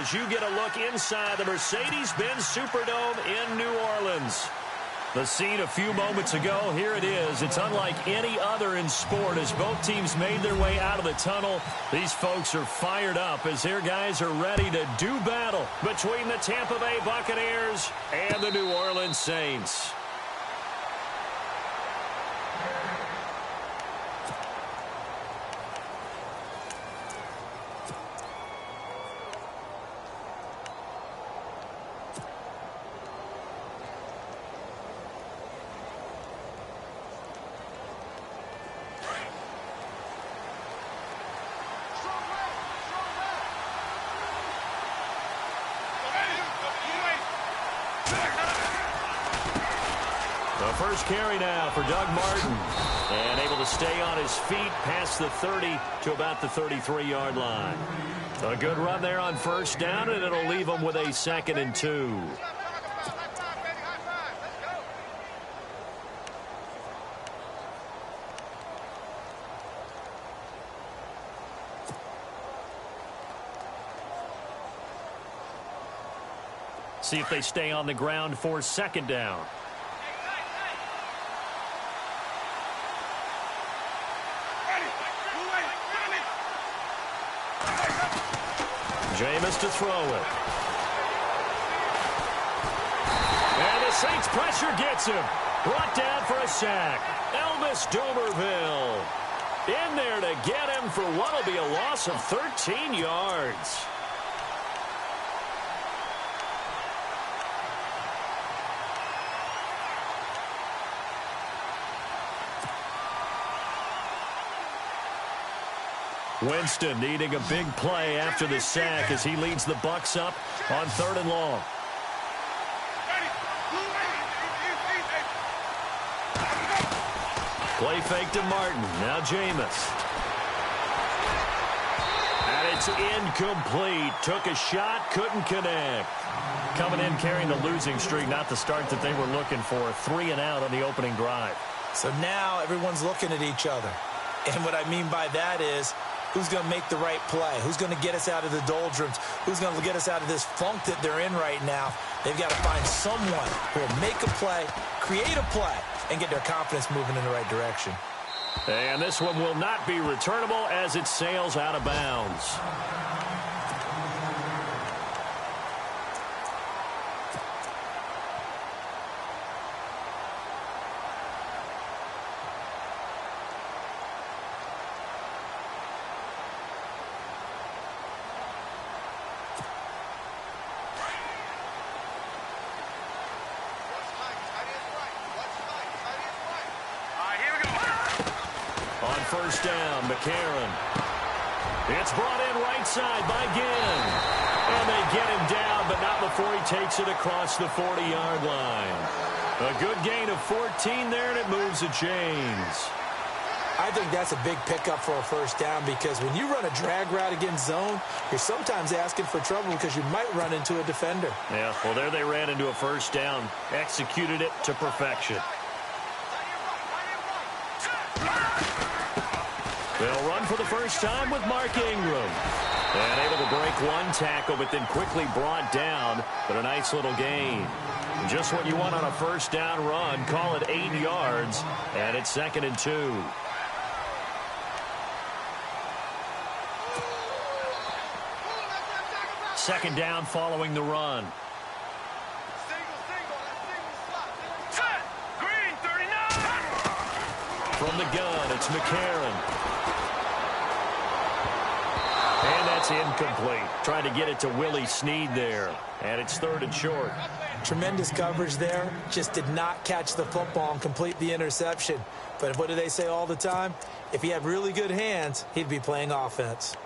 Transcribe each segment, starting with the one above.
as you get a look inside the Mercedes-Benz Superdome in New Orleans. The scene a few moments ago, here it is. It's unlike any other in sport as both teams made their way out of the tunnel. These folks are fired up as their guys are ready to do battle between the Tampa Bay Buccaneers and the New Orleans Saints. The first carry now for Doug Martin. And able to stay on his feet past the 30 to about the 33-yard line. A good run there on first down, and it'll leave them with a 2nd and 2. See if they stay on the ground for 2nd down. Jameis to throw it. And the Saints pressure gets him. Brought down for a sack. Elvis Dumervil in there to get him for what will be a loss of 13 yards. Winston needing a big play after the sack as he leads the Bucs up on 3rd and long. Play fake to Martin. Now Jameis. And it's incomplete. Took a shot, couldn't connect. Coming in carrying the losing streak, not the start that they were looking for. 3 and out on the opening drive. So now everyone's looking at each other. And what I mean by that is, who's going to make the right play? Who's going to get us out of the doldrums? Who's going to get us out of this funk that they're in right now? They've got to find someone who will make a play, create a play, and get their confidence moving in the right direction. And this one will not be returnable as it sails out of bounds. First down, McCarron. It's brought in right side by Ginn. And they get him down, but not before he takes it across the 40-yard line. A good gain of 14 there, and it moves the chains. I think that's a big pickup for a first down because when you run a drag route against zone, you're sometimes asking for trouble because you might run into a defender. Yeah, well, there they ran into a first down. Executed it to perfection. They'll run for the first time with Mark Ingram. And able to break one tackle, but then quickly brought down. But a nice little gain. Just what you want on a first down run. Call it 8 yards. And it's 2nd and 2. Second down following the run. From the gun, it's McCarron. And that's incomplete. Trying to get it to Willie Snead there. And it's 3rd and short. Tremendous coverage there. Just did not catch the football and complete the interception. But what do they say all the time? If he had really good hands, he'd be playing offense.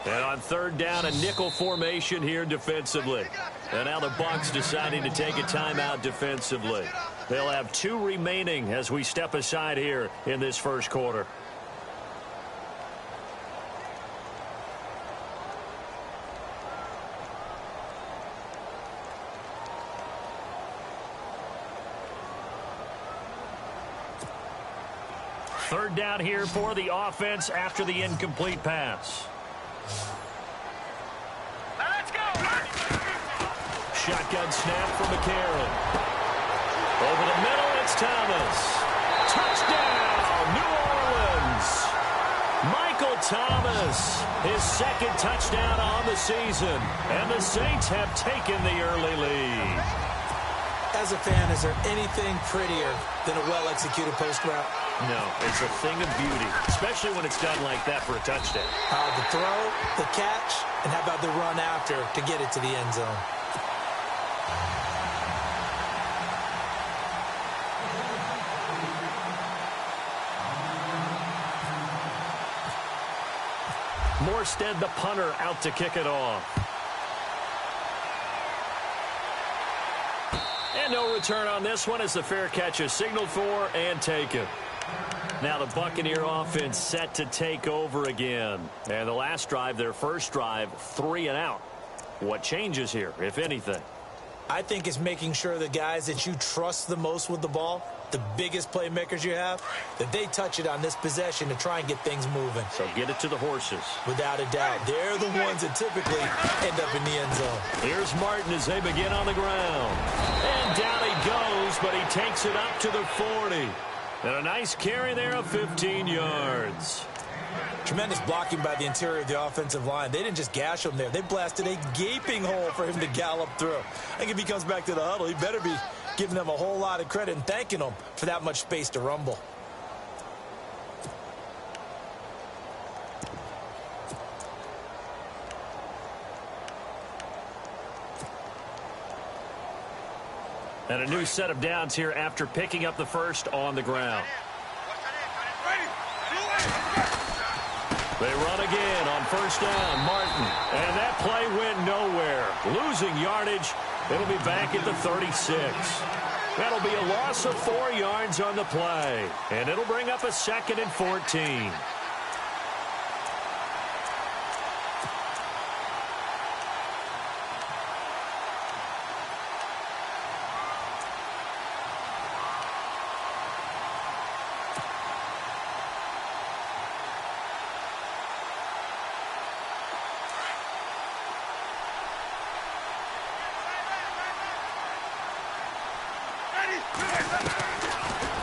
And on 3rd down, a nickel formation here defensively. And now the Bucs deciding to take a timeout defensively. They'll have 2 remaining as we step aside here in this first quarter. third down here for the offense after the incomplete pass. Let's go! Shotgun snap for McCarron. Over the middle, it's Thomas. Touchdown, New Orleans. Michael Thomas, his second touchdown on the season. And the Saints have taken the early lead. As a fan, is there anything prettier than a well-executed post route? No, it's a thing of beauty, especially when it's done like that for a touchdown. The throw, the catch, and how about the run after to get it to the end zone? Morstead, the punter, out to kick it off. And no return on this one as the fair catch is signaled for and taken. Now the Buccaneer offense set to take over again. And the last drive, their first drive, 3 and out. What changes here, if anything? I think it's making sure the guys that you trust the most with the ball, the biggest playmakers you have, that they touch it on this possession to try and get things moving. So get it to the horses. Without a doubt. They're the ones that typically end up in the end zone. Here's Martin as they begin on the ground. And down he goes, but he takes it up to the 40. And a nice carry there of 15 yards. Tremendous blocking by the interior of the offensive line. They didn't just gash him there. They blasted a gaping hole for him to gallop through. I think if he comes back to the huddle, he better be giving them a whole lot of credit and thanking them for that much space to rumble. And a new set of downs here after picking up the first on the ground. They run again on first down. Martin. And that play went nowhere. Losing yardage. It'll be back at the 36. That'll be a loss of 4 yards on the play. And it'll bring up a 2nd and 14.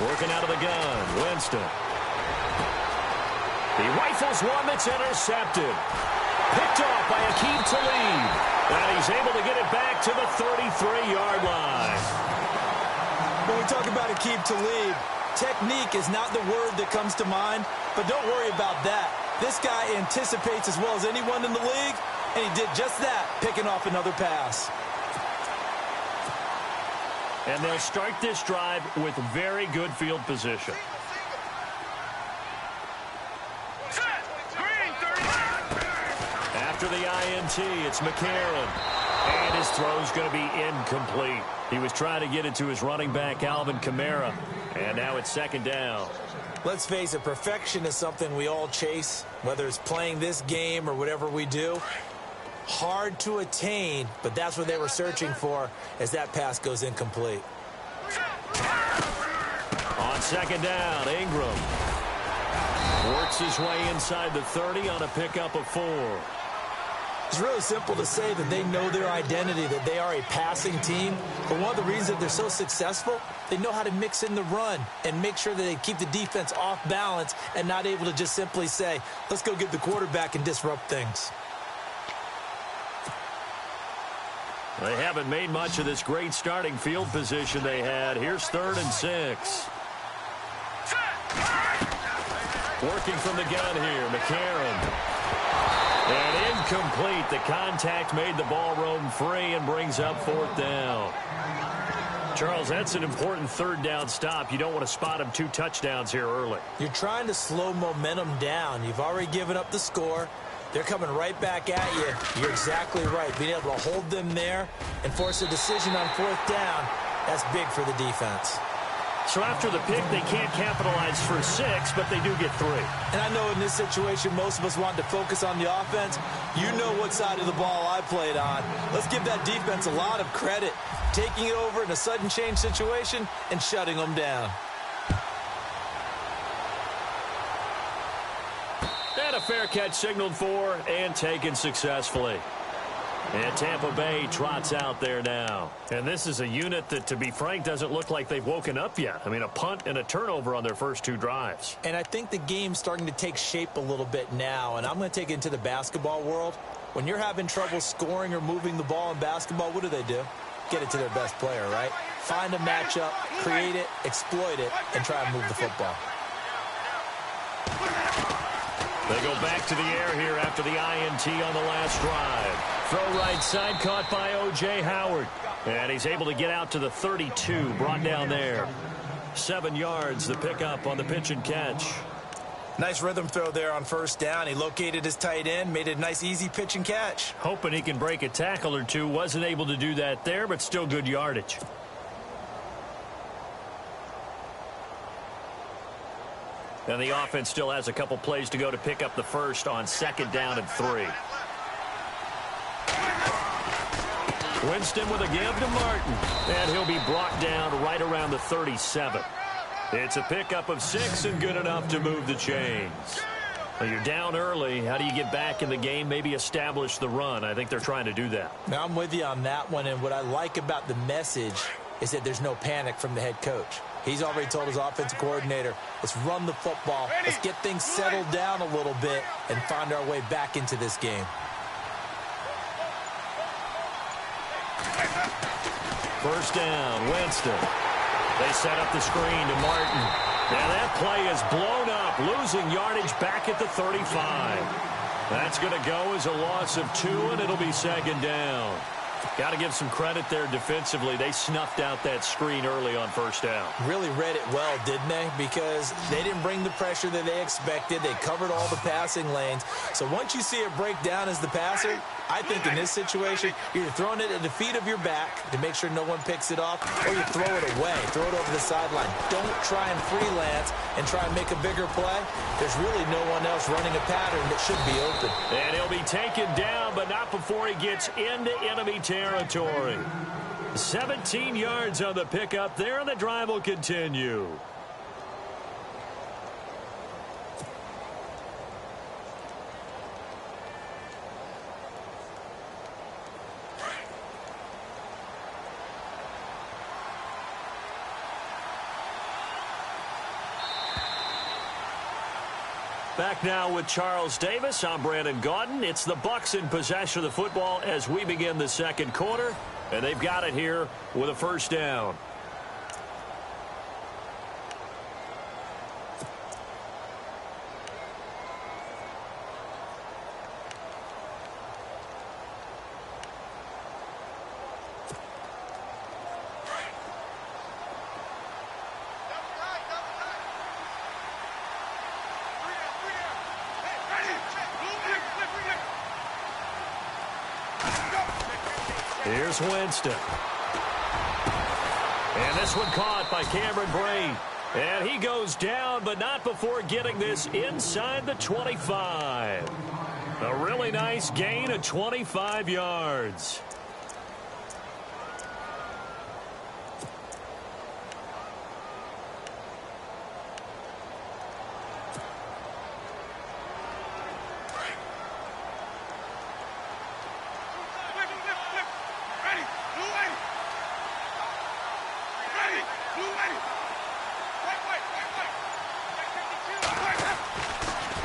Working out of the gun, Winston. He rifles one that's intercepted. Picked off by Aqib Talib. And he's able to get it back to the 33-yard line. When we talk about Aqib Talib, technique is not the word that comes to mind, but don't worry about that. This guy anticipates as well as anyone in the league, and he did just that, picking off another pass. And they'll start this drive with very good field position. After the INT, it's McCarron. And his throw's going to be incomplete. He was trying to get it to his running back, Alvin Kamara. And now it's 2nd down. Let's face it, perfection is something we all chase, whether it's playing this game or whatever we do. Hard to attain, but that's what they were searching for as that pass goes incomplete. On 2nd down, Ingram works his way inside the 30 on a pickup of 4. It's really simple to say that they know their identity, that they are a passing team. But one of the reasons that they're so successful, they know how to mix in the run and make sure that they keep the defense off balance and not able to just simply say, let's go get the quarterback and disrupt things. They haven't made much of this great starting field position they had. Here's 3rd and 6. Working from the gun here, McCarron. And incomplete. The contact made the ball roam free and brings up 4th down. Charles, that's an important 3rd down stop. You don't want to spot him 2 touchdowns here early. You're trying to slow momentum down. You've already given up the score. They're coming right back at you. You're exactly right. Being able to hold them there and force a decision on 4th down, that's big for the defense. So after the pick, they can't capitalize for 6, but they do get 3. And I know in this situation, most of us want to focus on the offense. You know what side of the ball I played on. Let's give that defense a lot of credit, taking it over in a sudden change situation and shutting them down. fair catch signaled for and taken successfully. And Tampa Bay trots out there now. And this is a unit that, to be frank, doesn't look like they've woken up yet. I mean, a punt and a turnover on their first 2 drives. And I think the game's starting to take shape a little bit now. And I'm going to take it into the basketball world. When you're having trouble scoring or moving the ball in basketball, what do? Get it to their best player, right? Find a matchup, create it, exploit it, and try and move the football. They go back to the air here after the INT on the last drive. Throw right side, caught by O.J. Howard. And he's able to get out to the 32, brought down there. 7 yards, the pickup on the pitch and catch. Nice rhythm throw there on first down. He located his tight end, made it a nice, easy pitch and catch. Hoping he can break a tackle or two. Wasn't able to do that there, but still good yardage. And the offense still has a couple plays to go to pick up the first on 2nd down and 3. Winston with a give to Martin. And he'll be brought down right around the 37. It's a pickup of 6 and good enough to move the chains. Well, you're down early. How do you get back in the game? Maybe establish the run. I think they're trying to do that. Now, I'm with you on that one. And what I like about the message is that there's no panic from the head coach. He's already told his offensive coordinator, let's run the football. Let's get things settled down a little bit and find our way back into this game. First down, Winston. They set up the screen to Martin. And that play is blown up, losing yardage back at the 35. That's going to go as a loss of 2, and it'll be 2nd down. Got to give some credit there defensively. They snuffed out that screen early on first down. Really read it well, didn't they? Because they didn't bring the pressure that they expected. They covered all the passing lanes. So once you see it break down as the passer, I think in this situation, you're throwing it at the feet of your back to make sure no one picks it off, or you throw it away, throw it over the sideline. Don't try and freelance and try and make a bigger play. There's really no one else running a pattern that should be open. And he'll be taken down, but not before he gets into enemy territory. 17 yards on the pickup there, and the drive will continue. Back now with Charles Davis. I'm Brandon Gaudin. It's the Bucs in possession of the football as we begin the 2nd quarter. And they've got it here with a first down. Here's Winston. And this one caught by Cameron Braid. And he goes down, but not before getting this inside the 25. A really nice gain of 25 yards.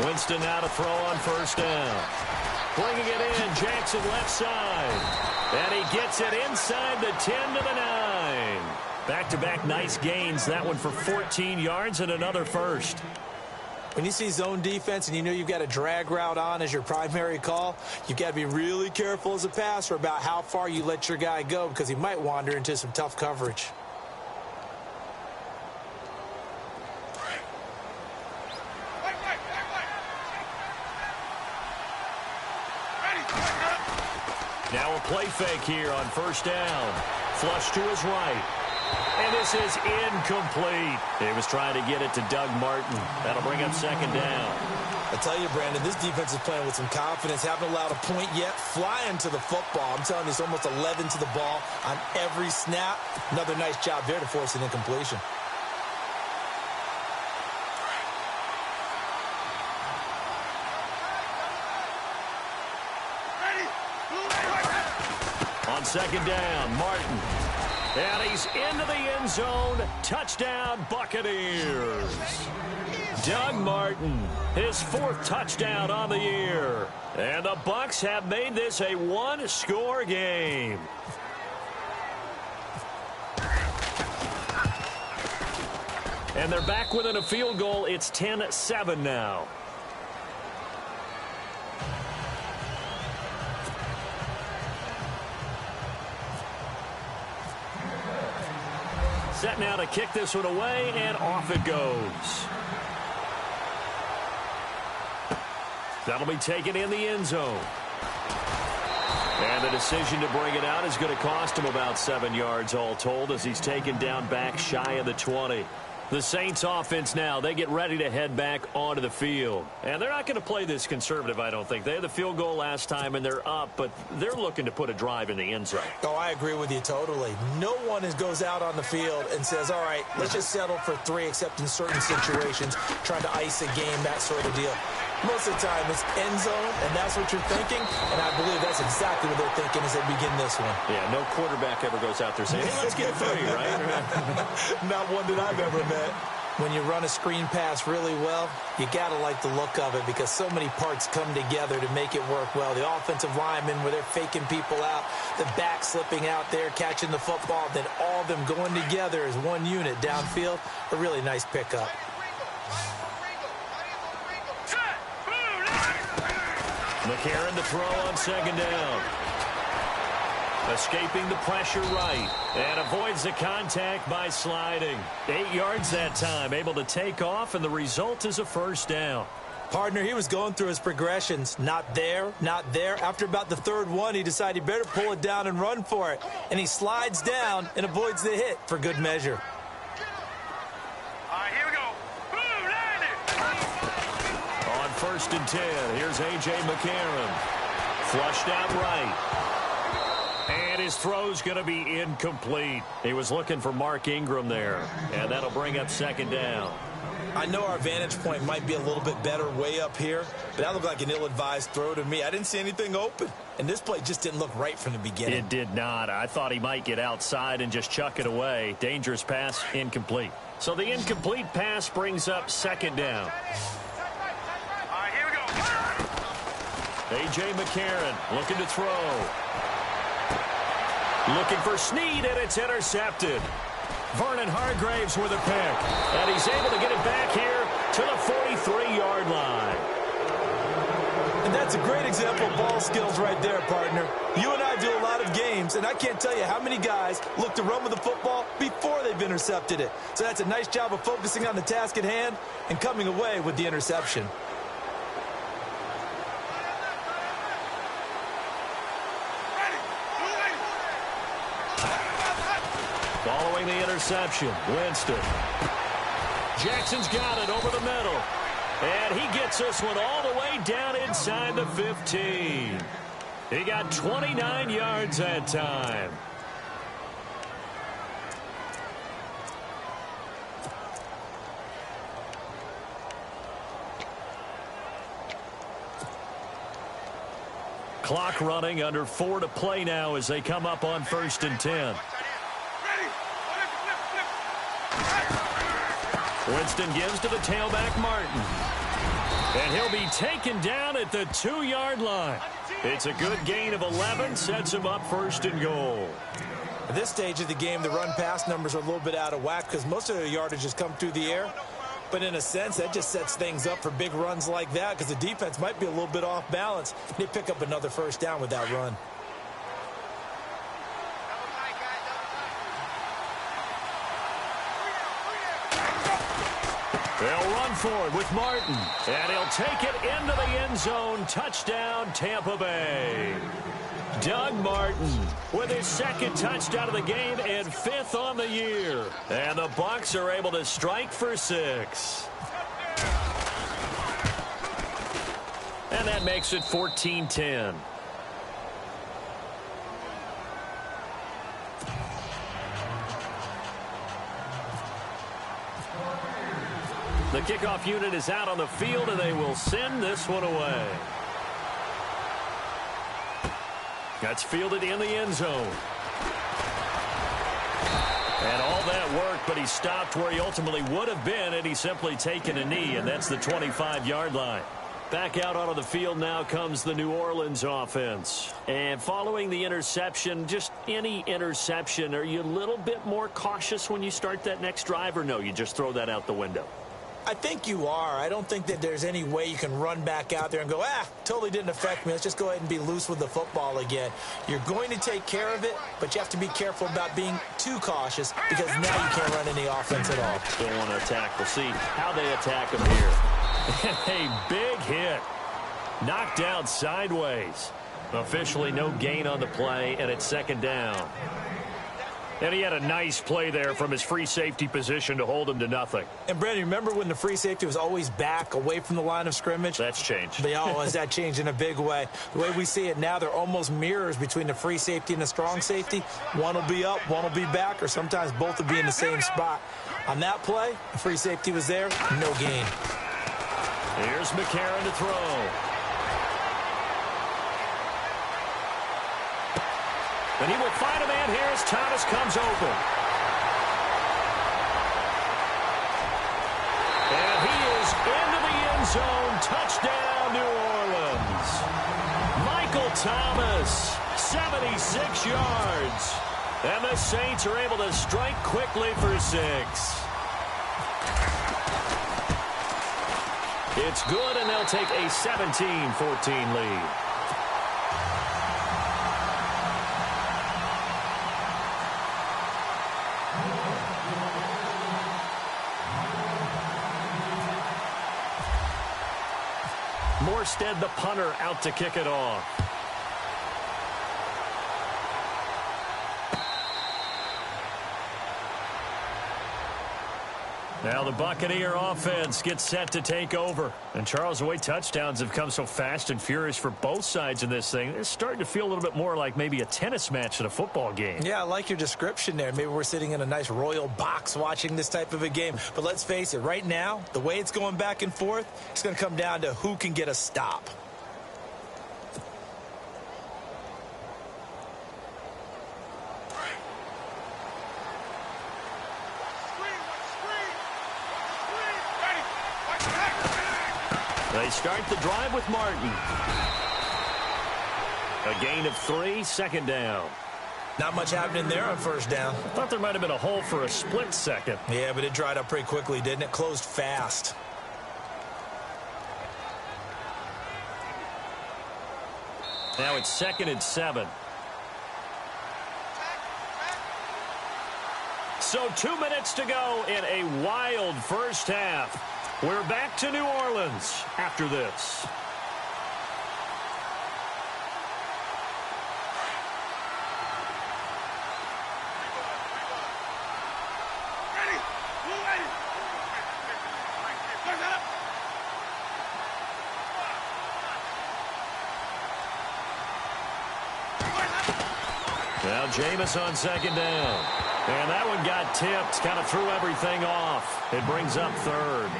Winston now to throw on first down. Bringing it in, Jackson left side. And he gets it inside the 10 to the 9. Back-to-back nice gains. That one for 14 yards and another first. When you see zone defense and you know you've got a drag route on as your primary call, you've got to be really careful as a passer about how far you let your guy go because he might wander into some tough coverage. Now a play fake here on first down. Flush to his right. And this is incomplete. He was trying to get it to Doug Martin. That'll bring up second down. I tell you, Brandon, this defense is playing with some confidence. Haven't allowed a point yet. Flying to the football. I'm telling you, it's almost 11 to the ball on every snap. Another nice job there to force an incompletion. second down. Martin. And he's into the end zone. Touchdown, Buccaneers. Doug Martin, his 4th touchdown on the year. And the Bucs have made this a one-score game. And they're back within a field goal. It's 10-7 now. Set now to kick this one away, and off it goes. That'll be taken in the end zone. And the decision to bring it out is going to cost him about 7 yards all told as he's taken down back shy of the 20. The Saints offense now, they get ready to head back onto the field. And they're not going to play this conservative, I don't think. They had the field goal last time, and they're up, but they're looking to put a drive in the end zone. Oh, I agree with you totally. No one goes out on the field and says, all right, let's just settle for 3, except in certain situations, trying to ice a game, that sort of deal. Most of the time, it's end zone, and that's what you're thinking, and I believe that's exactly what they're thinking as they begin this one. Yeah, no quarterback ever goes out there saying, hey, let's get 3, right? Not one that I've ever met. When you run a screen pass really well, you got to like the look of it because so many parts come together to make it work well. The offensive linemen, where they're faking people out, the back slipping out there, catching the football, then all of them going together as one unit downfield. A really nice pickup. McCarron to throw on second down. Escaping the pressure right. And avoids the contact by sliding. 8 yards that time. Able to take off, and the result is a first down. Partner, he was going through his progressions. Not there, not there. After about the 3rd one, he decided he better pull it down and run for it. And he slides down and avoids the hit for good measure. First and 10. Here's A.J. McCarron. Flushed out right. And his throw's going to be incomplete. He was looking for Mark Ingram there. And that'll bring up second down. I know our vantage point might be a little bit better way up here, but that looked like an ill-advised throw to me. I didn't see anything open. And this play just didn't look right from the beginning. It did not. I thought he might get outside and just chuck it away. Dangerous pass, incomplete. So the incomplete pass brings up second down. A.J. McCarron looking to throw. Looking for Snead, and it's intercepted. Vernon Hargraves with a pick. And he's able to get it back here to the 43-yard line. And that's a great example of ball skills right there, partner. You and I do a lot of games, and I can't tell you how many guys look to run with the football before they've intercepted it. So that's a nice job of focusing on the task at hand and coming away with the interception. Following the interception, Winston. Jackson's got it over the middle. And he gets this one all the way down inside the 15. He got 29 yards that time. Clock running, under 4 to play now as they come up on first and 10. Winston gives to the tailback, Martin. And he'll be taken down at the 2-yard line. It's a good gain of 11, sets him up first and goal. At this stage of the game, the run-pass numbers are a little bit out of whack because most of their yardage has come through the air. But in a sense, that just sets things up for big runs like that because the defense might be a little bit off balance. They pick up another first down with that run. They'll run for it with Martin. And he'll take it into the end zone. Touchdown, Tampa Bay. Doug Martin with his 2nd touchdown of the game and 5th on the year. And the Bucs are able to strike for 6. And that makes it 14-10. The kickoff unit is out on the field, and they will send this one away. That's fielded in the end zone. And all that work, but he stopped where he ultimately would have been had he simply taken a knee, and that's the 25-yard line. Back out onto the field now comes the New Orleans offense. And following the interception, just any interception, are you a little bit more cautious when you start that next drive, or no, you just throw that out the window? I think you are. I don't think that there's any way you can run back out there and go, totally didn't affect me. Let's just go ahead and be loose with the football again. You're going to take care of it, but you have to be careful about being too cautious because now you can't run any offense at all. Still want to attack. We'll see how they attack him here. A big hit. Knocked down sideways. Officially no gain on the play, and it's second down. And he had a nice play there from his free safety position to hold him to nothing. And, Brandon, remember when the free safety was always back away from the line of scrimmage? That's changed. Has that changed in a big way? The way we see it now, they're almost mirrors between the free safety and the strong safety. One will be up, one will be back, or sometimes both will be in the same spot. On that play, the free safety was there, no gain. Here's McCarron to throw. And he will find a man here as Thomas comes open. And he is into the end zone. Touchdown, New Orleans. Michael Thomas, 76 yards. And the Saints are able to strike quickly for 6. It's good, and they'll take a 17-14 lead. Morstead, the punter, out to kick it off. Now the Buccaneer offense gets set to take over. And Charles, the way touchdowns have come so fast and furious for both sides in this thing, it's starting to feel a little bit more like maybe a tennis match than a football game. Yeah, I like your description there. Maybe we're sitting in a nice royal box watching this type of a game. But let's face it, right now, the way it's going back and forth, it's going to come down to who can get a stop. They start the drive with Martin. A gain of 3, second down. Not much happening there on first down. I thought there might have been a hole for a split second. Yeah, but it dried up pretty quickly, didn't it? Closed fast. Now it's 2nd and 7. So 2 minutes to go in a wild first half. We're back to New Orleans after this. Now Jameis on second down. And that one got tipped, kind of threw everything off. It brings up 3rd.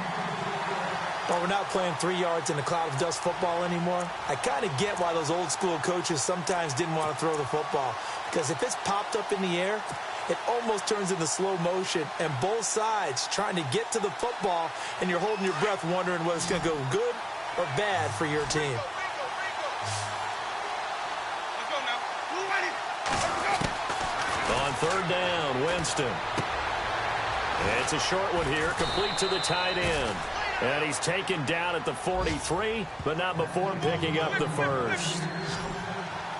Well, we're not playing 3 yards in a cloud of dust football anymore. I kind of get why those old school coaches sometimes didn't want to throw the football. Because if it's popped up in the air, it almost turns into slow motion. And both sides trying to get to the football, and you're holding your breath wondering whether it's going to go good or bad for your team. On 3rd down, Winston. It's a short one here, complete to the tight end. And he's taken down at the 43, but not before picking up the first.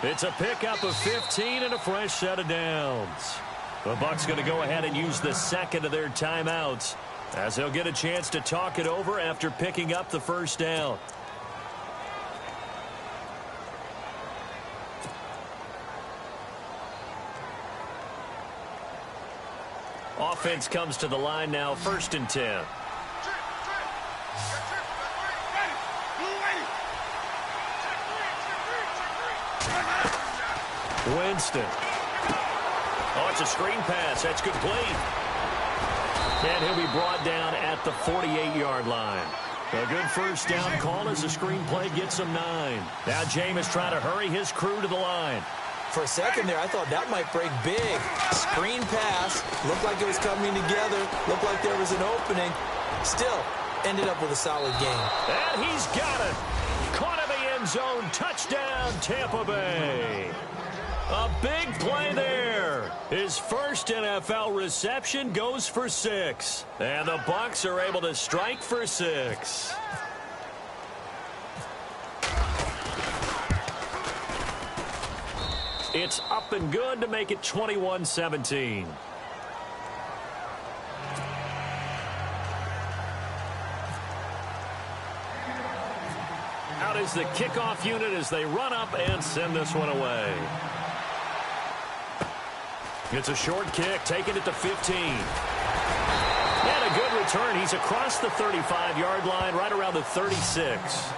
It's a pickup of 15 and a fresh set of downs. The Bucs going to go ahead and use the second of their timeouts as they'll get a chance to talk it over after picking up the first down. Offense comes to the line now, 1st and 10. Winston. Oh, it's a screen pass. That's complete. And he'll be brought down at the 48-yard line. A good first down call as the screen play gets him 9. Now Jameis trying to hurry his crew to the line. For a second there, I thought that might break big. Screen pass. Looked like it was coming together. Looked like there was an opening. Still, ended up with a solid game. And he's got it. Caught in the end zone. Touchdown, Tampa Bay. A big play there. His first NFL reception goes for 6. And the Bucs are able to strike for 6. It's up and good to make it 21-17. Out is the kickoff unit as they run up and send this one away. It's a short kick, taking it to 15. And a good return. He's across the 35-yard line, right around the 36.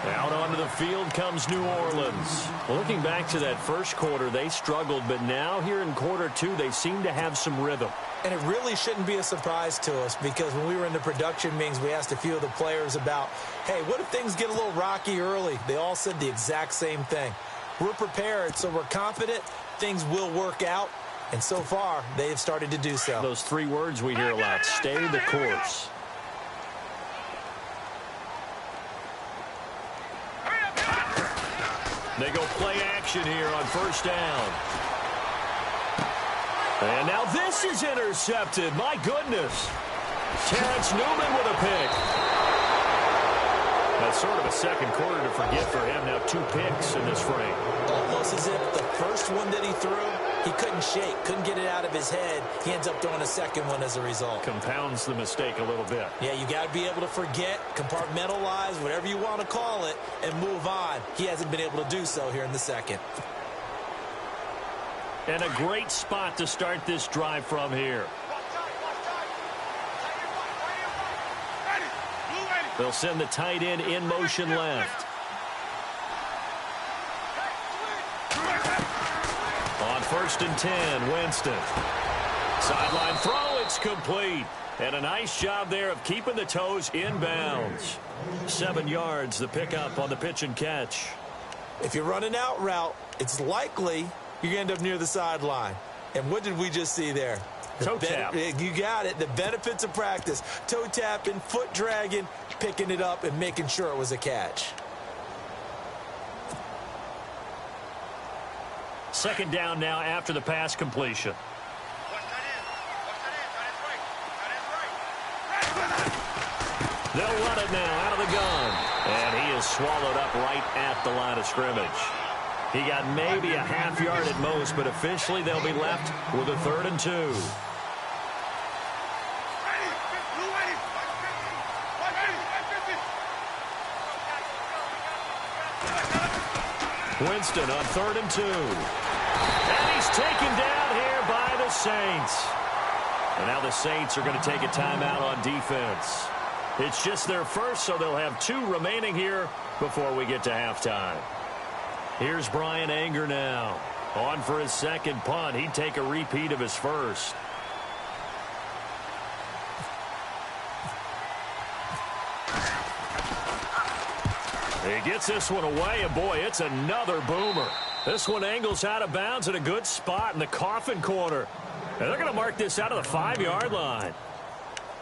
Out onto the field comes New Orleans. Looking back to that first quarter, they struggled, but now here in quarter 2, they seem to have some rhythm. And it really shouldn't be a surprise to us because when we were in the production meetings, we asked a few of the players about, hey, what if things get a little rocky early? They all said the exact same thing. We're prepared, so we're confident things will work out. And so far, they have started to do so. Those 3 words we hear a lot, stay the course. They go play action here on first down. And now this is intercepted. My goodness. Terrence Newman with a pick. That's sort of a second quarter to forget for him. Now 2 picks in this frame. Almost as if the first one that he threw, he couldn't shake, couldn't get it out of his head. He ends up throwing a second one as a result. Compounds the mistake a little bit. Yeah, you got to be able to forget, compartmentalize, whatever you want to call it, and move on. He hasn't been able to do so here in the second. And a great spot to start this drive from here. They'll send the tight end in motion left. On first and 10, Winston. Sideline throw, it's complete. And a nice job there of keeping the toes in bounds. 7 yards, the pickup on the pitch and catch. If you're running out route, it's likely you're going to end up near the sideline. And what did we just see there? Toe tap. You got it. The benefits of practice. Toe tapping, foot dragging, picking it up, and making sure it was a catch. Second down now after the pass completion. They'll run it now out of the gun. And he is swallowed up right at the line of scrimmage. He got maybe a half yard at most, but officially they'll be left with a 3rd and 2. Winston on 3rd and 2. And he's taken down here by the Saints. And now the Saints are going to take a timeout on defense. It's just their first, so they'll have 2 remaining here before we get to halftime. Here's Brian Anger now. On for his second punt. He'd take a repeat of his first. He gets this one away, and boy, it's another boomer. This one angles out of bounds at a good spot in the coffin corner. And they're going to mark this out of the 5-yard line.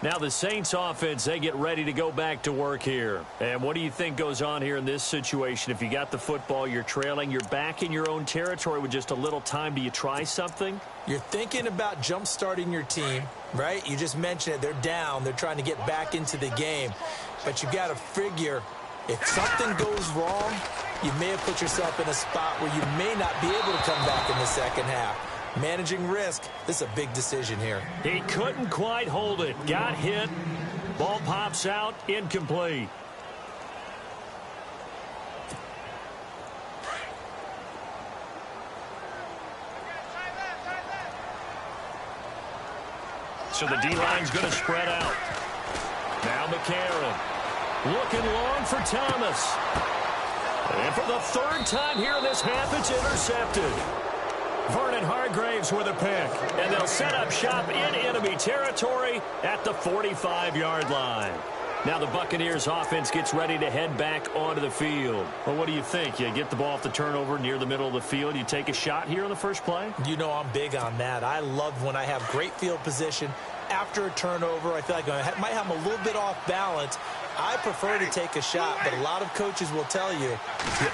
Now the Saints offense, they get ready to go back to work here. And what do you think goes on here in this situation? If you got the football, you're trailing, you're back in your own territory with just a little time. Do you try something? You're thinking about jump-starting your team, right? You just mentioned it. They're down. They're trying to get back into the game. But you got to figure if something goes wrong, you may have put yourself in a spot where you may not be able to come back in the second half. Managing risk, this is a big decision here. He couldn't quite hold it. Got hit. Ball pops out. Incomplete. So the D-line's going to spread out. Now McCarron. Looking long for Thomas. And for the 3rd time here in this half, it's intercepted. Vernon Hargraves with a pick. And they'll set up shop in enemy territory at the 45-yard line. Now the Buccaneers offense gets ready to head back onto the field. Well, what do you think? You get the ball off the turnover near the middle of the field. You take a shot here on the first play? You know I'm big on that. I love when I have great field position. After a turnover, I feel like I might have a little bit off balance. I prefer to take a shot, but a lot of coaches will tell you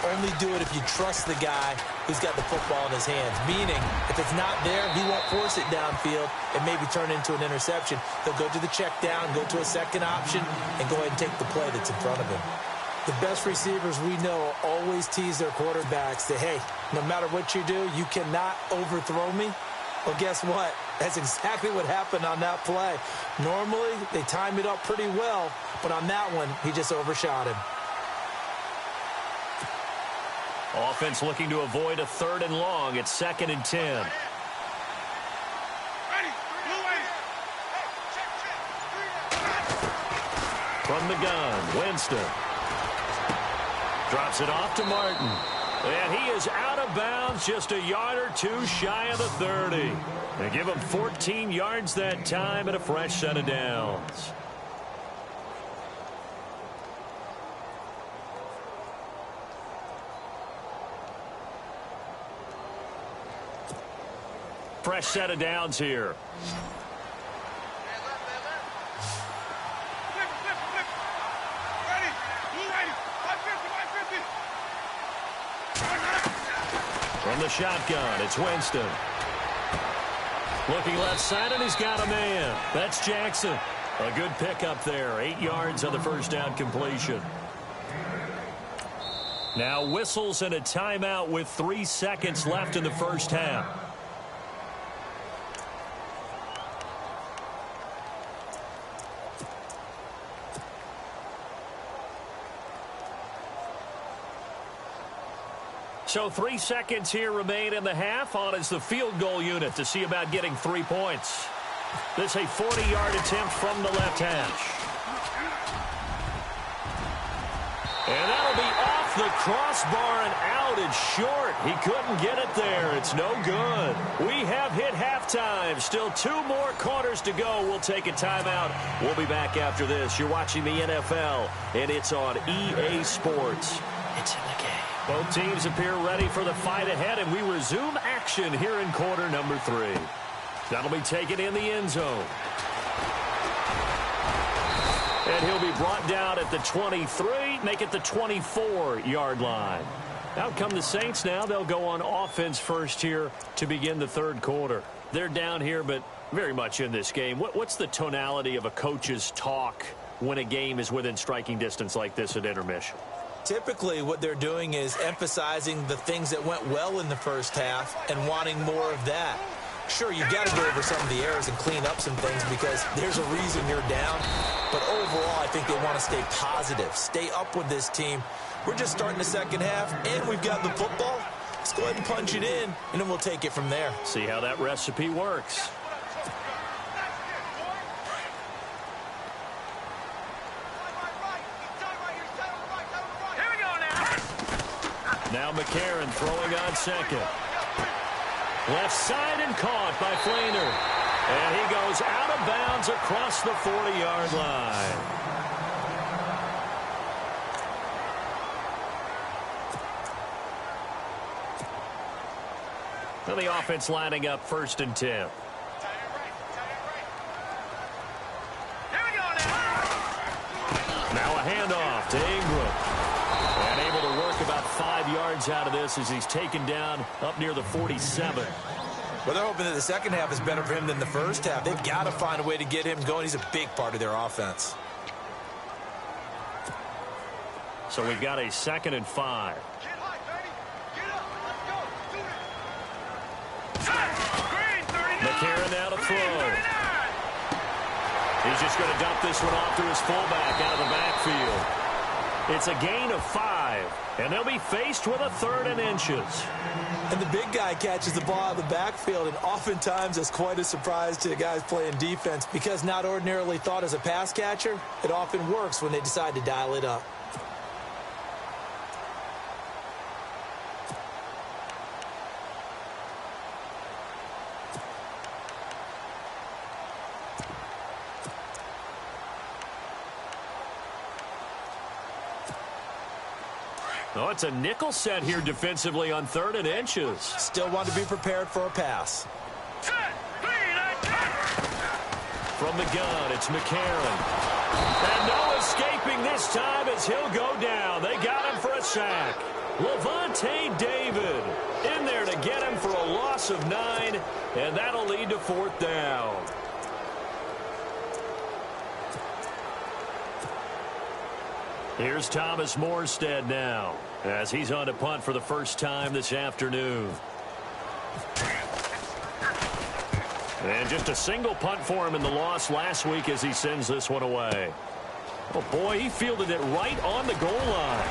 only do it if you trust the guy who's got the football in his hands. Meaning, if it's not there, he won't force it downfield and maybe turn into an interception. He'll go to the check down, go to a second option, and go ahead and take the play that's in front of him. The best receivers we know always tease their quarterbacks that, hey, no matter what you do, you cannot overthrow me. Well, guess what? That's exactly what happened on that play. Normally, they time it up pretty well, but on that one, he just overshot him. Offense looking to avoid a 3rd and long. It's 2nd and 10. From the gun, Winston. Drops it off to Martin. And he is out of bounds, just a yard or two shy of the 30. They give him 14 yards that time and a fresh set of downs. Fresh set of downs here. From the shotgun, it's Winston. Looking left side, and he's got a man. That's Jackson. A good pickup there. 8 yards on the first down completion. Now whistles and a timeout with 3 seconds left in the first half. So 3 seconds here remain in the half. On is the field goal unit to see about getting 3 points. This a 40-yard attempt from the left hash. And that'll be off the crossbar and out. It's short. He couldn't get it there. It's no good. We have hit halftime. Still 2 more quarters to go. We'll take a timeout. We'll be back after this. You're watching the NFL, and it's on EA Sports. It's in the game. Both teams appear ready for the fight ahead, and we resume action here in quarter number 3. That'll be taken in the end zone. And he'll be brought down at the 23, make it the 24-yard line. Out come the Saints now. They'll go on offense first here to begin the 3rd quarter. They're down here, but very much in this game. What's the tonality of a coach's talk when a game is within striking distance like this at intermission? Typically, what they're doing is emphasizing the things that went well in the first half and wanting more of that. Sure, you've got to go over some of the errors and clean up some things because there's a reason you're down. But overall, I think they want to stay positive, stay up with this team. We're just starting the second half, and we've got the football. Let's go ahead and punch it in, and then we'll take it from there. See how that recipe works. Now McCarron throwing on second. Left side and caught by Flainer. And he goes out of bounds across the 40-yard line. So the offense lining up 1st and 10. Now a handoff to Ingram. And able to work about 5 yards out of this as he's taken down up near the 47. Well, they're hoping that the second half is better for him than the first half. They've got to find a way to get him going. He's a big part of their offense. So we've got a 2nd and 5. McCarron now to throw. He's just going to dump this one off to his fullback out of the backfield. It's a gain of 5, and they'll be faced with a 3rd and inches. And the big guy catches the ball out of the backfield, and oftentimes it's quite a surprise to the guys playing defense because not ordinarily thought as a pass catcher, it often works when they decide to dial it up. Oh, it's a nickel set here defensively on 3rd and inches. Still want to be prepared for a pass. From the gun, it's McCarron. And no escaping this time as he'll go down. They got him for a sack. Levante David in there to get him for a loss of 9, and that'll lead to 4th down. Here's Thomas Morstead now as he's on to punt for the first time this afternoon. And just a single punt for him in the loss last week as he sends this one away. Oh, boy, he fielded it right on the goal line.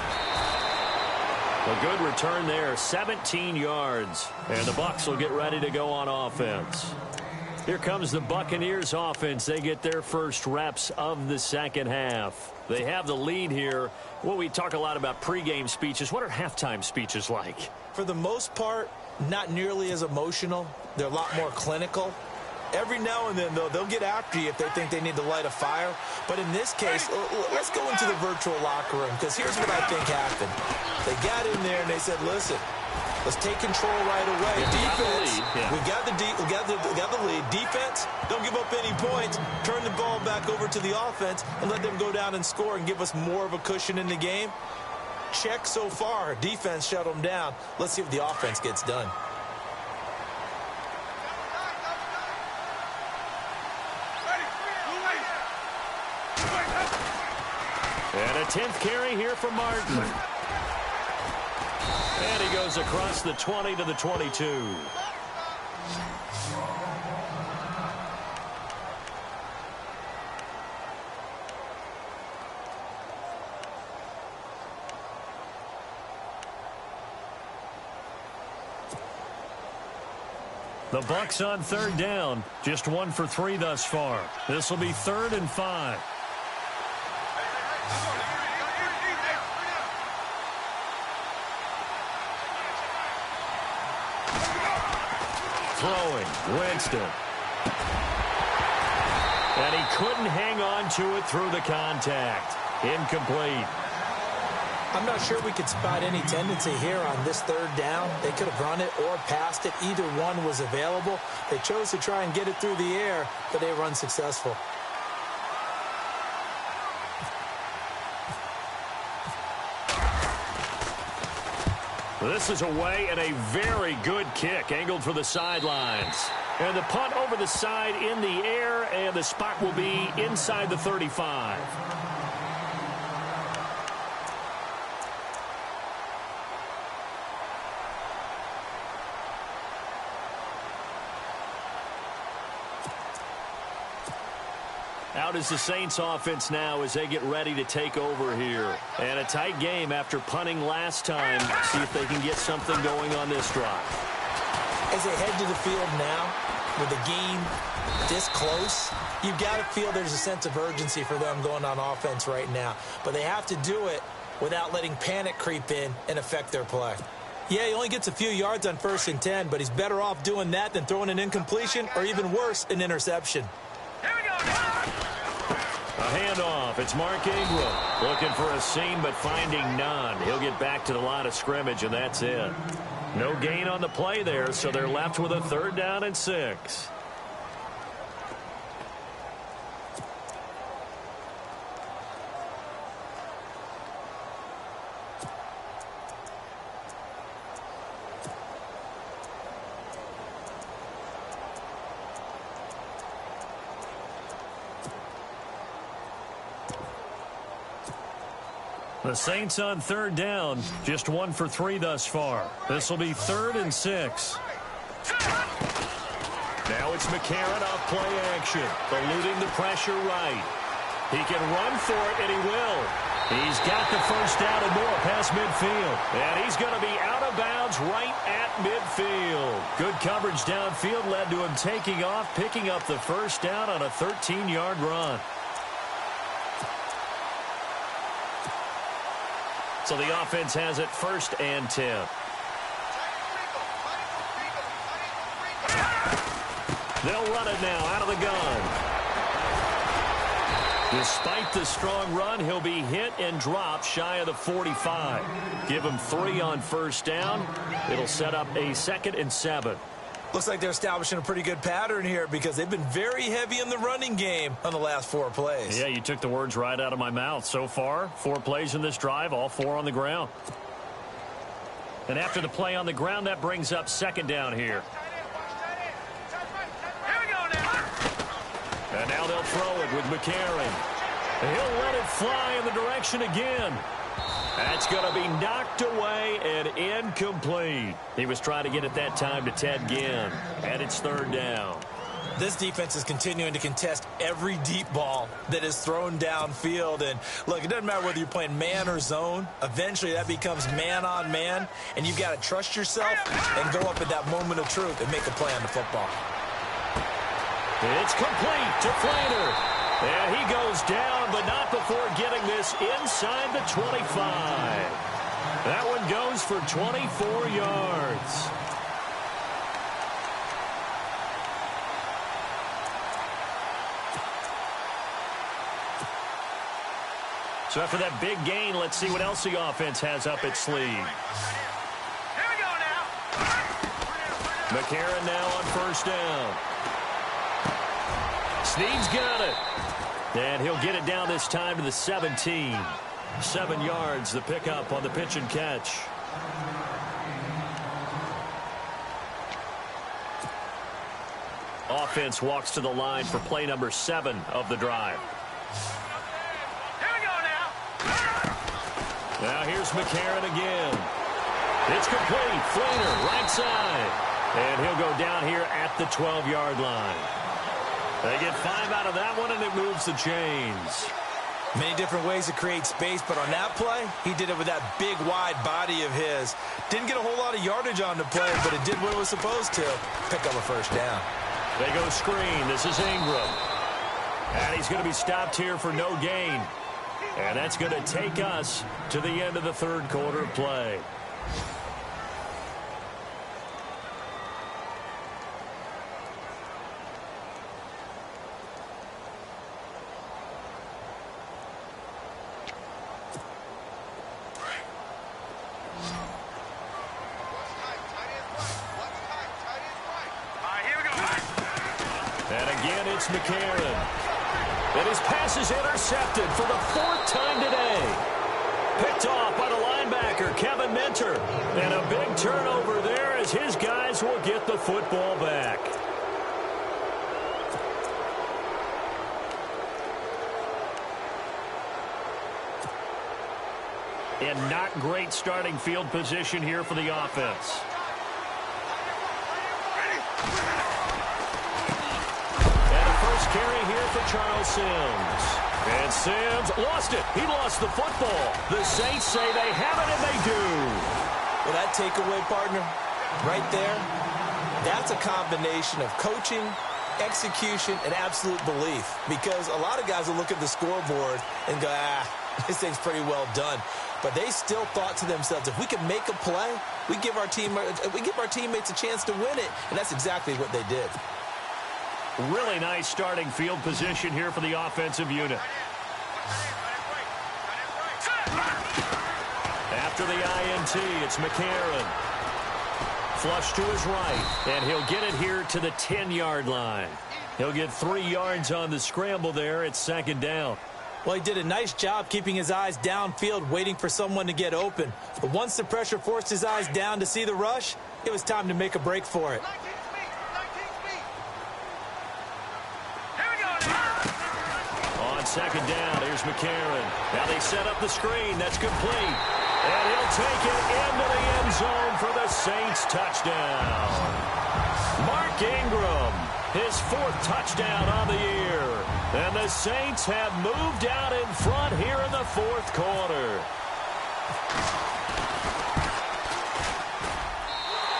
A good return there, 17 yards. And the Bucs will get ready to go on offense. Here comes the Buccaneers offense. They get their first reps of the second half. They have the lead here. Well, we talk a lot about pregame speeches. What are halftime speeches like? For the most part, not nearly as emotional. They're a lot more clinical. Every now and then, though, they'll get after you if they think they need to light a fire. But in this case, let's go into the virtual locker room, because here's what I think happened. They got in there and they said, listen, let's take control right away. Defense, we got the lead. Defense, don't give up any points. Turn the ball back over to the offense and let them go down and score and give us more of a cushion in the game. Check so far. Defense shut them down. Let's see if the offense gets done. And a 10th carry here for Martin. And he goes across the 20 to the 22. The Bucs on 3rd down. Just 1 for 3 thus far. This will be 3rd and 5. Throwing, Winston. And he couldn't hang on to it through the contact. Incomplete. I'm not sure we could spot any tendency here on this 3rd down. They could have run it or passed it. Either one was available. They chose to try and get it through the air, but they were unsuccessful. This is away and a very good kick angled for the sidelines. And the punt over the side in the air, and the spot will be inside the 35. Out is the Saints offense now as they get ready to take over here. And a tight game after punting last time. See if they can get something going on this drive. As they head to the field now, with the game this close, you've got to feel there's a sense of urgency for them going on offense right now. But they have to do it without letting panic creep in and affect their play. Yeah, he only gets a few yards on 1st and 10, but he's better off doing that than throwing an incompletion or even worse, an interception. Here we go. A handoff. It's Mark Ingram looking for a seam but finding none. He'll get back to the line of scrimmage, and that's it. No gain on the play there, so they're left with a 3rd down and 6. The Saints on 3rd down, just 1 for 3 thus far. This will be 3rd and 6. Now it's McCarron off play action, eluding the pressure right. He can run for it, and he will. He's got the first down and more past midfield. And he's going to be out of bounds right at midfield. Good coverage downfield led to him taking off, picking up the first down on a 13-yard run. So the offense has it 1st and 10. They'll run it now out of the gun. Despite the strong run, he'll be hit and dropped shy of the 45. Give him 3 on first down. It'll set up a 2nd and 7. Looks like they're establishing a pretty good pattern here because they've been very heavy in the running game on the last 4 plays. Yeah, you took the words right out of my mouth. So far, 4 plays in this drive, all 4 on the ground. And after the play on the ground, that brings up 2nd down here. And now they'll throw it with McCarron. He'll let it fly in the direction again. That's going to be knocked away and incomplete. He was trying to get it that time to Ted Ginn. And it's 3rd down. This defense is continuing to contest every deep ball that is thrown downfield. And, look, it doesn't matter whether you're playing man or zone. Eventually, that becomes man on man. And you've got to trust yourself and go up at that moment of truth and make a play on the football. It's complete to Flater. And he goes down, but not before getting this inside the 25. That one goes for 24 yards. So after that big gain, let's see what else the offense has up its sleeve. Here we go now. McCarron now on first down. Snead's got it. And he'll get it down this time to the 17. 7 yards, the pickup on the pitch and catch. Offense walks to the line for play number 7 of the drive. Here we go now. Now here's McCarron again. It's complete. Flater, right side. And he'll go down here at the 12-yard line. They get 5 out of that one, and it moves the chains. Many different ways to create space, but on that play, he did it with that big, wide body of his. Didn't get a whole lot of yardage on the play, but it did what it was supposed to. Pick up a first down. They go screen. This is Ingram. And he's going to be stopped here for no gain. And that's going to take us to the end of the 3rd quarter of play. It's McCarron. And his pass is intercepted for the 4th time today. Picked off by the linebacker, Kevin Minter. And a big turnover there as his guys will get the football back. And not great starting field position here for the offense. Carry here for Charles Sims. And Sims lost it. He lost the football. The Saints say they have it, and they do. Well, that takeaway, partner, right there, that's a combination of coaching, execution, and absolute belief. Because a lot of guys will look at the scoreboard and go, this thing's pretty well done. But they still thought to themselves, if we can make a play, we give our teammates a chance to win it. And that's exactly what they did. Really nice starting field position here for the offensive unit. After the INT, it's McCarron. Flush to his right, and he'll get it here to the 10-yard line. He'll get 3 yards on the scramble there. It's 2nd down. Well, he did a nice job keeping his eyes downfield, waiting for someone to get open. But once the pressure forced his eyes down to see the rush, it was time to make a break for it. On 2nd down, here's McCarron. Now they set up the screen. That's complete. And he'll take it into the end zone for the Saints touchdown. Mark Ingram, his 4th touchdown on the year. And the Saints have moved out in front here in the 4th quarter.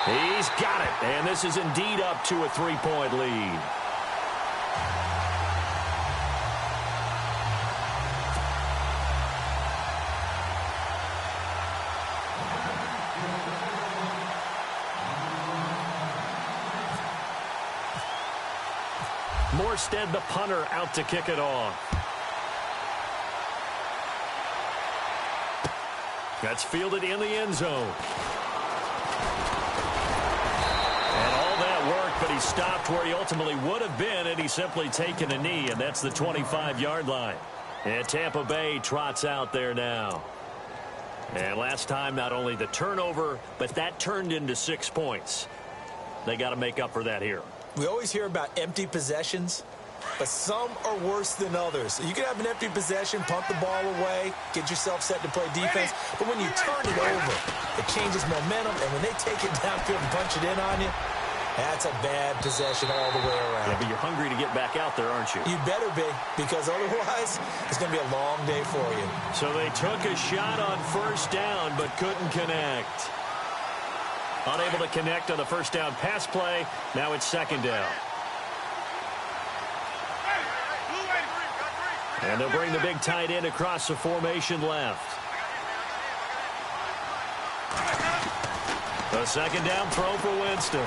He's got it. And this is indeed up to a 3-point lead. Morstead, the punter, out to kick it off. That's fielded in the end zone. And all that work, but he stopped where he ultimately would have been had he simply taken a knee, and that's the 25-yard line. And Tampa Bay trots out there now. And last time, not only the turnover, but that turned into 6 points. They got to make up for that here. We always hear about empty possessions, but some are worse than others. You can have an empty possession, pump the ball away, get yourself set to play defense, but when you turn it over, it changes momentum, and when they take it downfield and punch it in on you, that's a bad possession all the way around. Yeah, but you're hungry to get back out there, aren't you? You better be, because otherwise it's going to be a long day for you. So they took a shot on first down, but couldn't connect. Unable to connect on the first down pass play. Now it's second down. And they'll bring the big tight end across the formation left. The second down throw for Winston.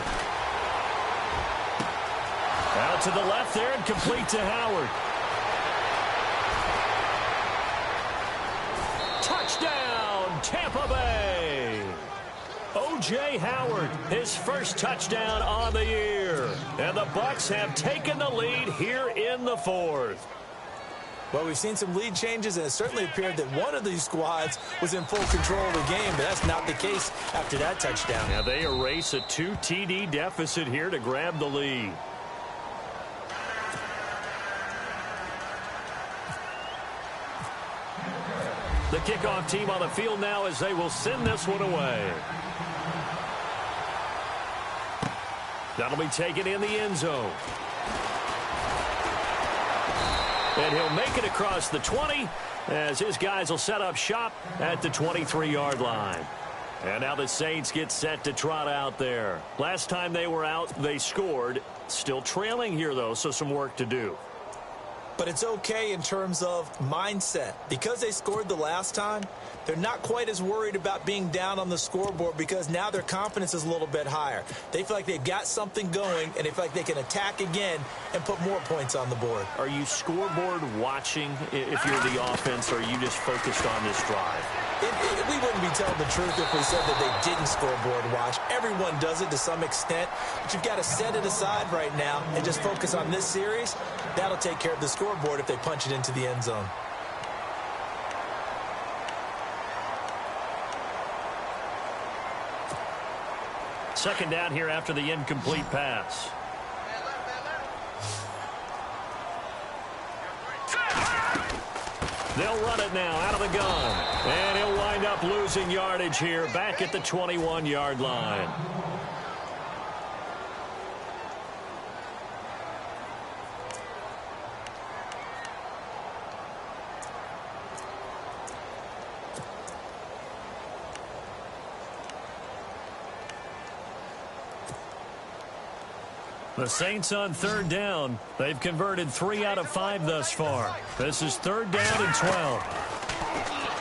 Out to the left there and complete to Howard. Touchdown, Tampa Bay. O.J. Howard, his first touchdown on the year. And the Bucs have taken the lead here in the fourth. Well, we've seen some lead changes, and it certainly appeared that one of these squads was in full control of the game, but that's not the case after that touchdown. Now they erase a 2 TD deficit here to grab the lead. The kickoff team on the field now as they will send this one away. That'll be taken in the end zone. And he'll make it across the 20 as his guys will set up shop at the 23-yard line. And now the Saints get set to trot out there. Last time they were out, they scored. Still trailing here, though, so some work to do. But it's okay in terms of mindset. Because they scored the last time, they're not quite as worried about being down on the scoreboard because now their confidence is a little bit higher. They feel like they've got something going, and they feel like they can attack again and put more points on the board. Are you scoreboard watching if you're the offense, or are you just focused on this drive? We wouldn't be telling the truth if we said that they didn't scoreboard watch. Everyone does it to some extent, but you've got to set it aside right now and just focus on this series. That'll take care of the scoreboard if they punch it into the end zone. Second down here after the incomplete pass. They'll run it now out of the gun. And he'll wind up losing yardage here back at the 21-yard line. The Saints on third down. They've converted 3 out of 5 thus far. This is third down and 12.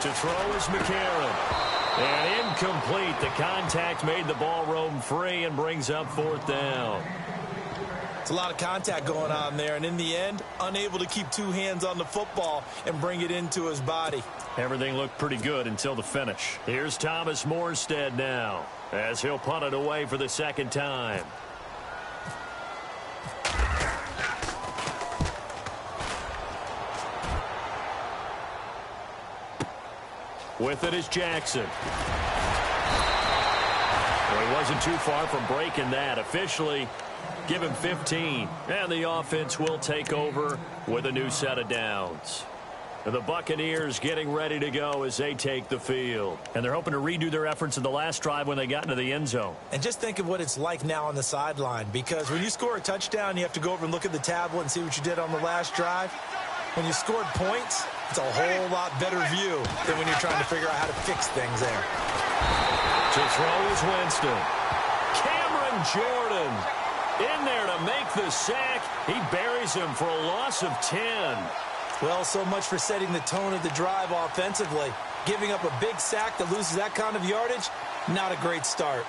To throw is McCarron. And incomplete. The contact made the ball roam free and brings up fourth down. It's a lot of contact going on there, and in the end, unable to keep two hands on the football and bring it into his body. Everything looked pretty good until the finish. Here's Thomas Morstead now as he'll punt it away for the second time. With it is Jackson. Well, he wasn't too far from breaking that. Officially, give him 15. And the offense will take over with a new set of downs. And the Buccaneers getting ready to go as they take the field. And they're hoping to redo their efforts in the last drive when they got into the end zone. And just think of what it's like now on the sideline. Because when you score a touchdown, you have to go over and look at the tablet and see what you did on the last drive. When you scored points, it's a whole lot better view than when you're trying to figure out how to fix things there. To throw is Winston. Cameron Jordan in there to make the sack. He buries him for a loss of 10. Well, so much for setting the tone of the drive offensively. Giving up a big sack that loses that kind of yardage, not a great start.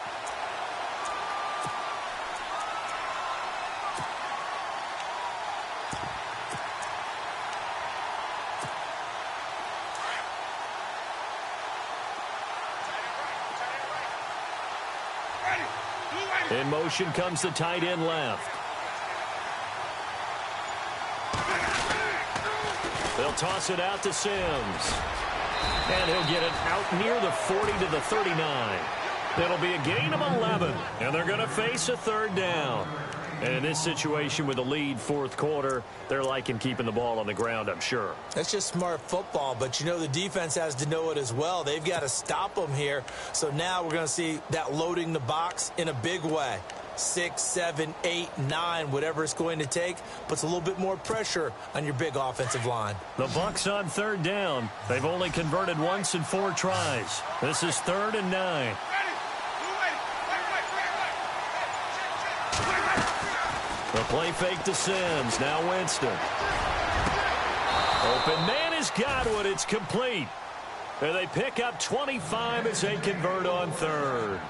In motion comes the tight end left. They'll toss it out to Sims. And he'll get it out near the 40 to the 39. It'll be a gain of 11. And they're going to face a third down. And in this situation with the lead fourth quarter, they're liking keeping the ball on the ground, I'm sure. That's just smart football, but you know the defense has to know it as well. They've got to stop them here. So now we're going to see that loading the box in a big way. 6, 7, 8, 9, whatever it's going to take, puts a little bit more pressure on your big offensive line. The Bucs on third down. They've only converted once in 4 tries. This is 3rd and 9. The play fake to Sims. Now Winston. Open man has got one. It's complete. And they pick up 25 as they convert on 3rd.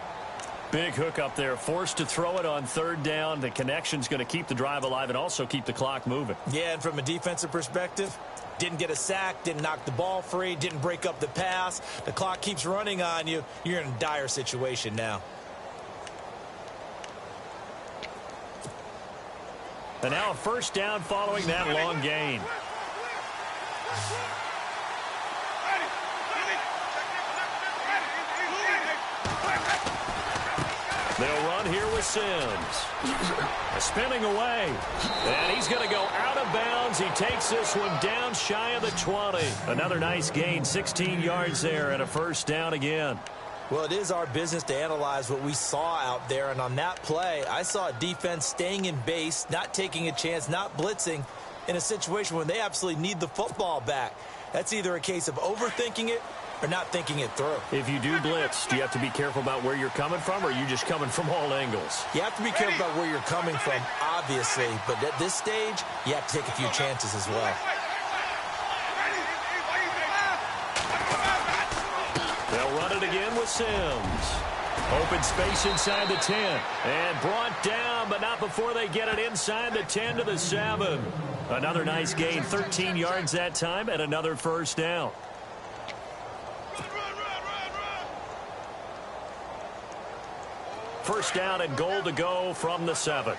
Big hook up there. Forced to throw it on 3rd down. The connection's going to keep the drive alive and also keep the clock moving. Yeah, and from a defensive perspective, didn't get a sack, didn't knock the ball free, didn't break up the pass. The clock keeps running on you. You're in a dire situation now. And now a first down following that long gain. They'll run here with Sims. Spinning away. And he's going to go out of bounds. He takes this one down shy of the 20. Another nice gain, 16 yards there, and a first down again. Well, it is our business to analyze what we saw out there, and on that play, I saw a defense staying in base, not taking a chance, not blitzing in a situation when they absolutely need the football back. That's either a case of overthinking it or not thinking it through. If you do blitz, do you have to be careful about where you're coming from, or are you just coming from all angles? You have to be careful about where you're coming from, obviously, but at this stage, you have to take a few chances as well. They'll run it again with Sims. Open space inside the 10. And brought down, but not before they get it inside the 10 to the 7. Another nice gain, 13 yards that time, and another first down. First down and goal to go from the 7.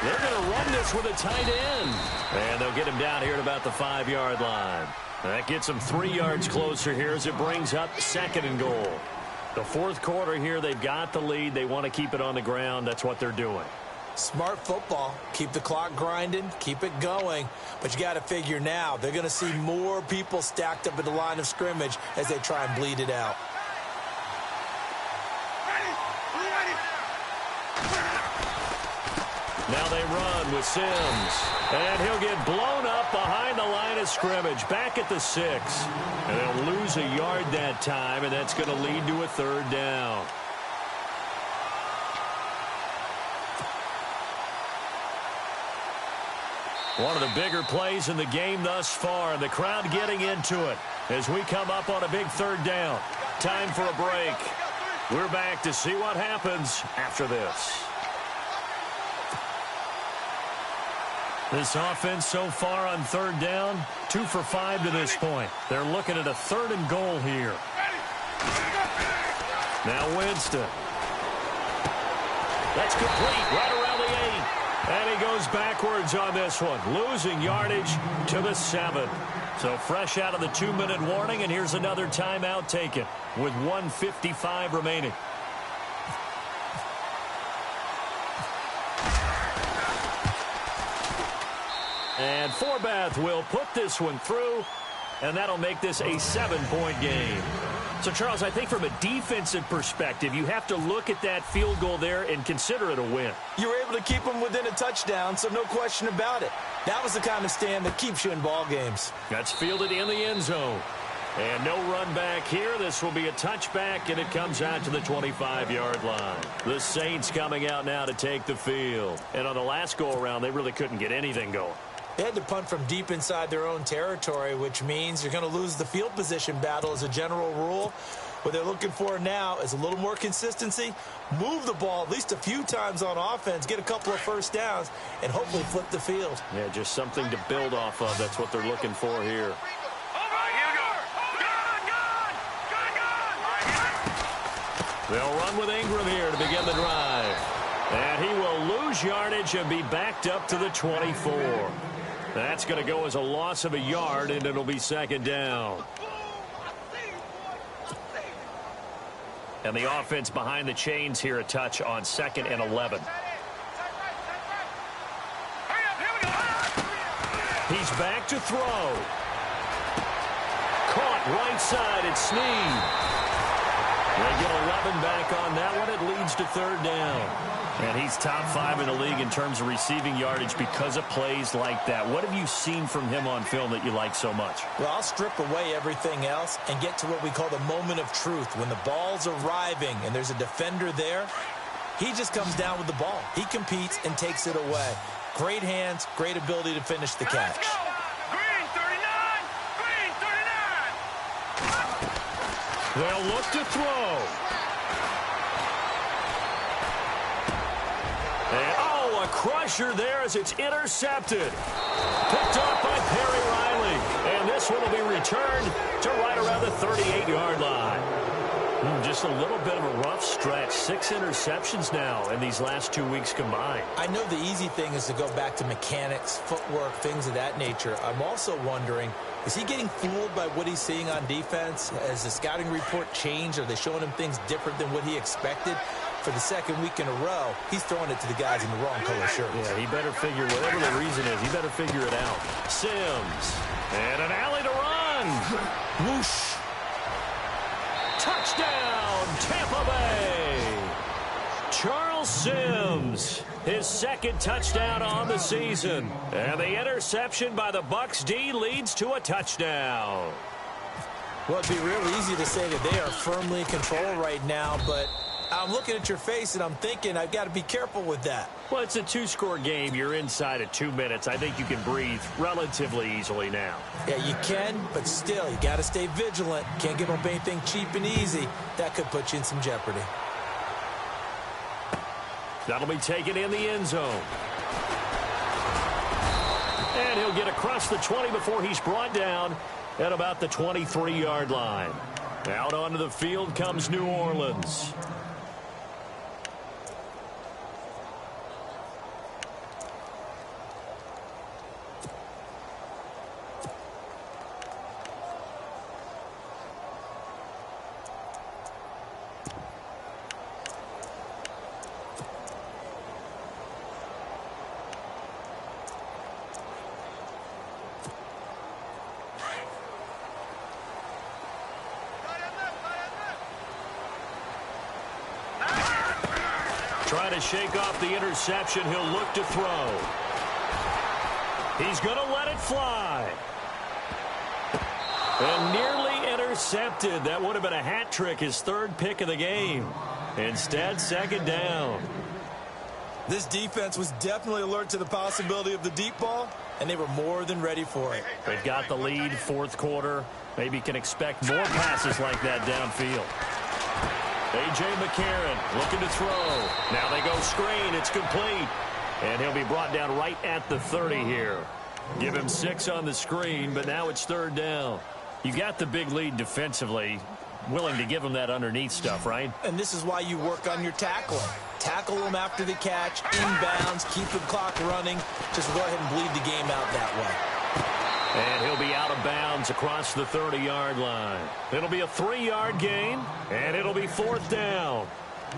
They're going to run this with a tight end. And they'll get him down here at about the 5-yard line. That gets them 3 yards closer here as it brings up 2nd and goal. The fourth quarter here, they've got the lead. They want to keep it on the ground. That's what they're doing. Smart football. Keep the clock grinding. Keep it going. But you got to figure now, they're going to see more people stacked up at the line of scrimmage as they try and bleed it out. Now they run with Sims. And he'll get blown up behind the line of scrimmage. Back at the 6. And they'll lose a yard that time, and that's going to lead to a 3rd down. One of the bigger plays in the game thus far. The crowd getting into it as we come up on a big 3rd down. Time for a break. We're back to see what happens after this. This offense so far on 3rd down, 2 for 5 to this point. They're looking at a 3rd and goal here. Now Winston. That's complete right around the 8. And he goes backwards on this one, losing yardage to the 7. So fresh out of the 2-minute warning, and here's another timeout taken with 1:55 remaining. And Forbath will put this one through, and that'll make this a 7-point game. So, Charles, I think from a defensive perspective, you have to look at that field goal there and consider it a win. You were able to keep them within a touchdown, so no question about it. That was the kind of stand that keeps you in ball games. That's fielded in the end zone. And no run back here. This will be a touchback, and it comes out to the 25-yard line. The Saints coming out now to take the field. And on the last go-around, they really couldn't get anything going. They had to punt from deep inside their own territory, which means you're going to lose the field position battle as a general rule. What they're looking for now is a little more consistency, move the ball at least a few times on offense, get a couple of first downs, and hopefully flip the field. Yeah, just something to build off of. That's what they're looking for here. They'll run with Ingram here to begin the drive. And he will lose yardage and be backed up to the 24. That's going to go as a loss of a yard, and it'll be second down. And the offense behind the chains here a touch on 2nd and 11. He's back to throw. Caught right side at Snead. They get 11 back on that one. It leads to third down. And he's top 5 in the league in terms of receiving yardage because of plays like that. What have you seen from him on film that you like so much? Well, I'll strip away everything else and get to what we call the moment of truth. When the ball's arriving and there's a defender there, he just comes down with the ball. He competes and takes it away. Great hands, great ability to finish the catch. Green 39! Green 39! They'll look to throw. And, oh, a crusher there as it's intercepted. Picked off by Perry Riley. And this one will be returned to right around the 38-yard line. Just a little bit of a rough stretch. 6 interceptions now in these last 2 weeks combined. I know the easy thing is to go back to mechanics, footwork, things of that nature. I'm also wondering, is he getting fooled by what he's seeing on defense? Has the scouting report changed? Are they showing him things different than what he expected? For the second week in a row, he's throwing it to the guys in the wrong color shirts. Yeah, he better figure, whatever the reason is, he better figure it out. Sims. And an alley to run. Whoosh. Touchdown, Tampa Bay. Charles Sims, his 2nd touchdown on the season. And the interception by the Bucs D leads to a touchdown. Well, it'd be real easy to say that they are firmly in control right now, but I'm looking at your face and I'm thinking I've got to be careful with that. Well, it's a 2-score game. You're inside at 2 minutes. I think you can breathe relatively easily now. Yeah, you can, but still, you got to stay vigilant. Can't give up anything cheap and easy. That could put you in some jeopardy. That'll be taken in the end zone. And he'll get across the 20 before he's brought down at about the 23-yard line. Out onto the field comes New Orleans. Trying to shake off the interception. He'll look to throw. He's going to let it fly. And nearly intercepted. That would have been a hat trick, his 3rd pick of the game. Instead, 2nd down. This defense was definitely alert to the possibility of the deep ball, and they were more than ready for it. They've got the lead, 4th quarter. Maybe can expect more passes like that downfield. A.J. McCarron looking to throw. Now they go screen. It's complete. And he'll be brought down right at the 30 here. Give him 6 on the screen, but now it's 3rd down. You got the big lead defensively. Willing to give him that underneath stuff, right? And this is why you work on your tackling. Tackle them after the catch, inbounds, keep the clock running. Just go ahead and bleed the game out that way. And he'll be out of bounds across the 30-yard line. It'll be a 3-yard gain, and it'll be 4th down.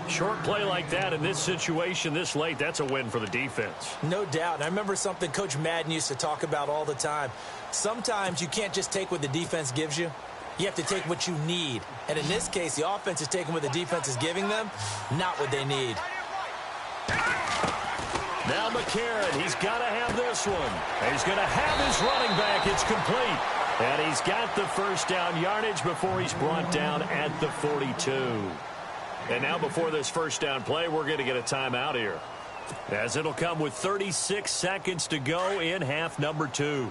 Short play like that in this situation this late, that's a win for the defense. No doubt. And I remember something Coach Madden used to talk about all the time. Sometimes you can't just take what the defense gives you. You have to take what you need. And in this case, the offense is taking what the defense is giving them, not what they need. Now McCarron, he's got to have this one. And he's going to have his running back. It's complete. And he's got the 1st down yardage before he's brought down at the 42. And now before this 1st down play, we're going to get a timeout here, as it'll come with 36 seconds to go in half number 2.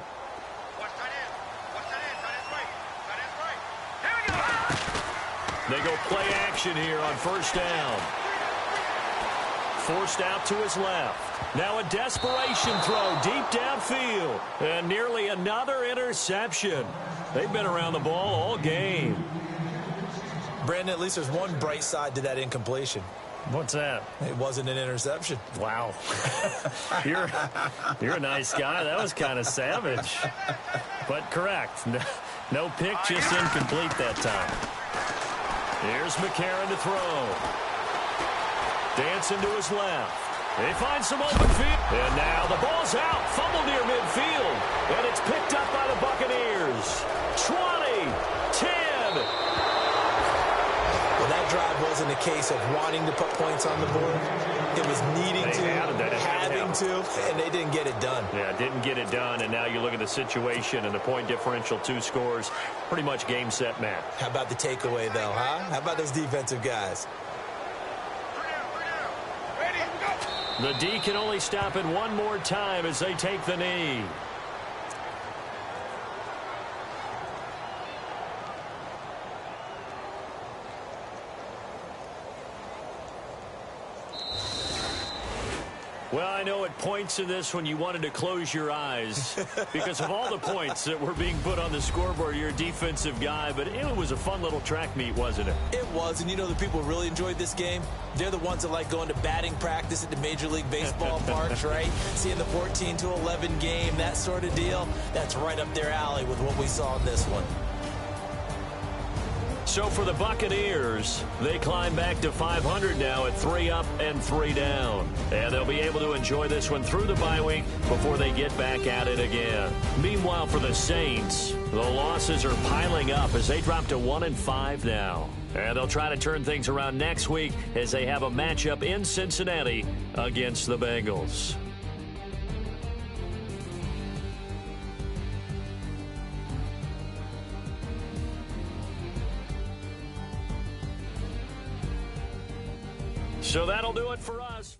They go play action here on first down. Forced out to his left. Now a desperation throw deep downfield. And nearly another interception. They've been around the ball all game. Brandon, at least there's one bright side to that incompletion. What's that? It wasn't an interception. Wow. You're a nice guy. That was kind of savage. But correct. No pick, just incomplete that time. Here's McCarron to throw. Dancing to his left. He finds some open field. And now the ball's out. Fumble near midfield. And it's picked up by the Buccaneers. 20, 10. Well, that drive wasn't a case of wanting to put points on the board. It was needing having to, and they didn't get it done. Yeah, didn't get it done, and now you look at the situation and the point differential, 2 scores, pretty much game, set, match. How about the takeaway, though, huh? How about those defensive guys? The D can only stop it one more time as they take the knee. Well, I know at points in this when you wanted to close your eyes because of all the points that were being put on the scoreboard. You're a defensive guy, but it was a fun little track meet, wasn't it? It was, and you know the people who really enjoyed this game? They're the ones that like going to batting practice at the Major League Baseball parks, right? Seeing the 14-11 game, that sort of deal. That's right up their alley with what we saw in this one. So for the Buccaneers, they climb back to 500 now at 3 up and 3 down. And they'll be able to enjoy this one through the bye week before they get back at it again. Meanwhile, for the Saints, the losses are piling up as they drop to 1-5 now. And they'll try to turn things around next week as they have a matchup in Cincinnati against the Bengals. So that'll do it for us.